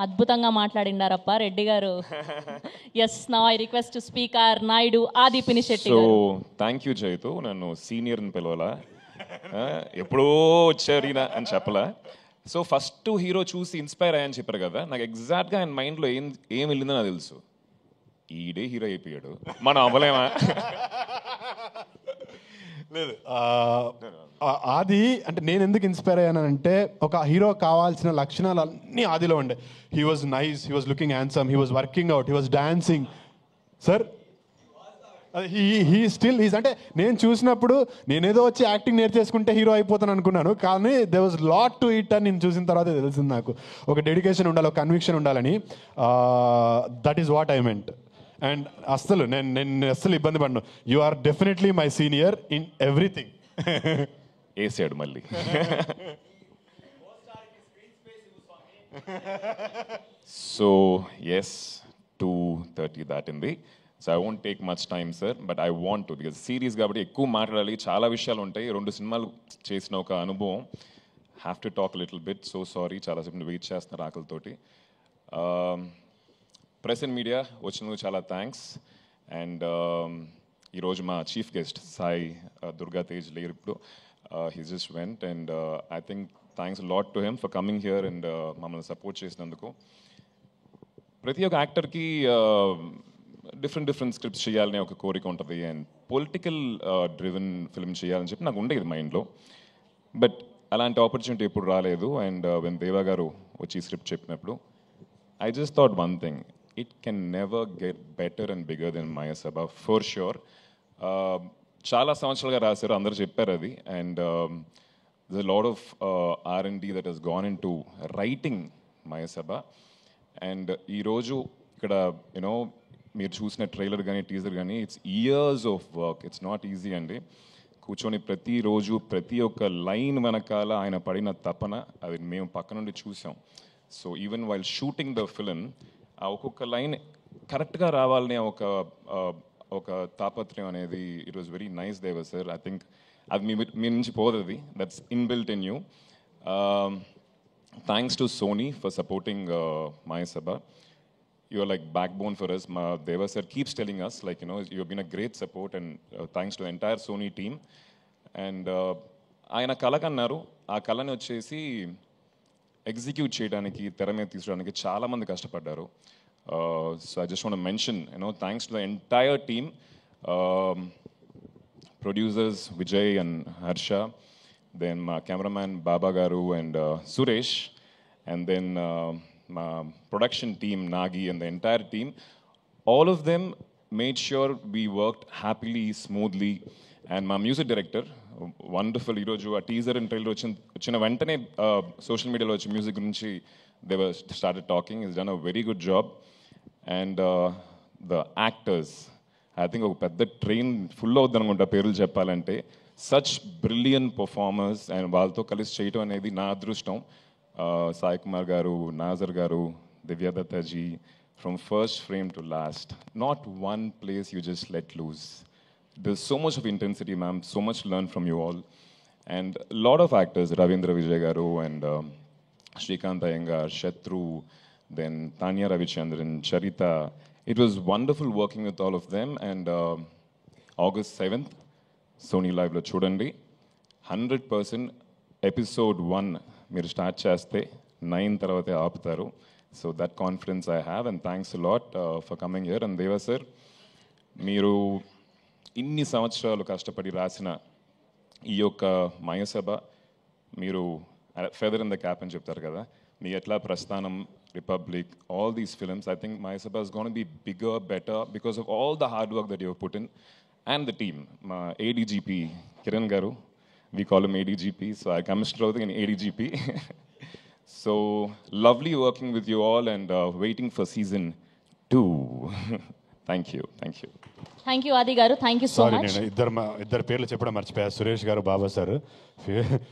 అద్భుతంగా మాట్లాడిండారప్ప రెడ్డి గారు. Yes, now I request to speaker Naidu Aadi Pinisetty so గారు. థ్యాంక్ యూ జైతు, నన్ను సీనియర్ అని పిలవాలా, ఎప్పుడో వచ్చారు ఈయన అని చెప్పలా. సో ఫస్ట్ హీరో చూసి ఇన్స్పైర్ అయ్యని చెప్పారు కదా, నాకు ఎగ్జాక్ట్గా ఆయన మైండ్లో ఏం వెళ్ళిందో నాకు తెలుసు. ఈడే హీరో అయిపోయాడు, మనం అవ్వలేమా? లేదు ఆది అంటే నేను ఎందుకు ఇన్స్పైర్ అయ్యానంటే, ఒక హీరో కావాల్సిన లక్షణాలు అన్నీ ఆదిలో ఉండే. He was nice, he was looking handsome, he was working out, he was dancing. Sir he still he's అంటే నేను చూసినప్పుడు నేనేదో వచ్చి యాక్టింగ్ నేర్చేసుకుంటే హీరో అయిపోతాను అనుకున్నాను, కానీ they was lot to it అని నేను చూసిన తర్వాత తెలిసింది నాకు. ఒక డెడికేషన్ ఉండాలి, ఒక కన్విక్షన్ ఉండాలని. That is what I meant. And అస్సలు నేను అస్సలు ఇబ్బంది పడను. You are definitely my senior in everything. వేసాడు మళ్ళీ. సో ఎస్, 2:30 దాటింది. So I won't take much time sir, but I want to, because series కాబట్టి ఎక్కువ మాట్లాడాలి, చాలా విషయాలు ఉంటాయి. 2 సినిమాలు చేసిన ఒక అనుభవం. Have to talk little bit. So sorry, చాలాసేపు వెయిట్ చేస్తున్నారు ఆకలితోటి. ప్రెస్ అండ్ మీడియా వచ్చినందుకు చాలా థ్యాంక్స్. అండ్ ఈరోజు మా చీఫ్ గెస్ట్ సాయి దుర్గా తేజ్ లేరు ఇప్పుడు, he just went. And I think thanks lot to him for coming here and మమ్మల్ని సపోర్ట్ చేసినందుకు. ప్రతి ఒక్క యాక్టర్కి డిఫరెంట్ స్క్రిప్ట్స్ చేయాలనే ఒక కోరిక ఉంటుంది, అండ్ పొలిటికల్ డ్రివెన్ ఫిల్మ్ చేయాలని చెప్పి నాకు ఉండేది మైండ్లో. బట్ అలాంటి ఆపర్చునిటీ ఎప్పుడు రాలేదు. అండ్ వెన్ దేవా గారు వచ్చి స్క్రిప్ట్ చెప్పినప్పుడు I just thought one thing, it can never get better and bigger than Maya Sabha, for sure. చాలా సంవత్సరాలుగా రాశారు, అందరూ చెప్పారు అది. And there's a lot of R&D that has gone into writing Maya Sabha. And ఈరోజు ఇక్కడ you know మీరు చూసిన ట్రైలర్ కానీ టీజర్ కానీ, it's years of work, it's not easy అండి. కూర్చొని ప్రతిరోజు ప్రతి ఒక్క లైన్ వెనకాల ఆయన పడిన తపన, అది మేము పక్క నుండి చూసాం. So even while shooting the film, ఆ ఒక్కొక్క లైన్ కరెక్ట్గా రావాలనే ఒక తాపత్రయం అనేది, it was very nice Deva sir. I think అది మీ నుంచి పోదది, that's inbuilt in you. Thanks to Sony for supporting Maya Sabha. You are like backbone for us. Deva sir keeps telling us, like, you know, you have been a great support, and thanks to the entire Sony team. And ఆయన కళ కన్నారు, ఆ కళని వచ్చేసి execute చేయడానికి, తెర మీద తీసుకోవడానికి చాలామంది కష్టపడ్డారు. So I just want to mention, you know, thanks to the entire team, producers Vijay and Harsha, then మా కెమెరామ్యాన్ బాబా గారు అండ్ సురేష్, అండ్ దెన్ మా production team Nagi and the entire team. All of them made sure we worked happily, smoothly. And my music director, wonderful. ఈరోజు ఆ teaser and trailer వచ్చిన వెంటనే social మీడియాలో వచ్చి music గురించి they were started talking. He's done a very good job. And the actors, I think ఒక పెద్ద train full అవుద్ది అనుకుంటా పేర్లు చెప్పాలంటే. సచ్ బ్రిలియన్ పర్ఫార్మర్స్, అండ్ వాళ్ళతో కలిసి చేయటం అనేది నా అదృష్టం. సాయి కుమార్ గారు, నాజర్ గారు, దివ్యాదత్తాజీ, from first frame to last, not one place you just let loose. There's so much of intensity, ma'am, so much to learn from you all. And a lot of actors, Ravindra Vijay garu and Shrikant Iyengar, Shatru, then Tanya Ravichandran, Charita. It was wonderful working with all of them. And August 7th, Sony Live lo chudandi. 100% episode 1 మీరు start చేస్తే 9 తర్వాతే ఆపుతారు. So that confidence I have, and thanks a lot for coming here. And దేవా sir, మీరు ఇన్ని సంవత్సరాలు కష్టపడి రాసిన ఈ యొక్క Maya Sabha, మీరు ఫెదర్ ఇన్ ద క్యాప్ అని చెప్తారు కదా, మీ ఎట్లా ప్రస్థానం, republic, all these films, I think Maya Sabha is going to be bigger, better because of all the hard work that you have put in, and the team. మా ADGP Kiran గారు, we call him ADGP, so I come strolling in ADGP. So lovely working with you all, and waiting for season 2. Thank you. Thank you ఆది గారు, thank you so sorry, much. నేను ఇద్దరు పేర్లు చెప్పడం మర్చిపోయా, సురేష్ గారు, బాబా సార్.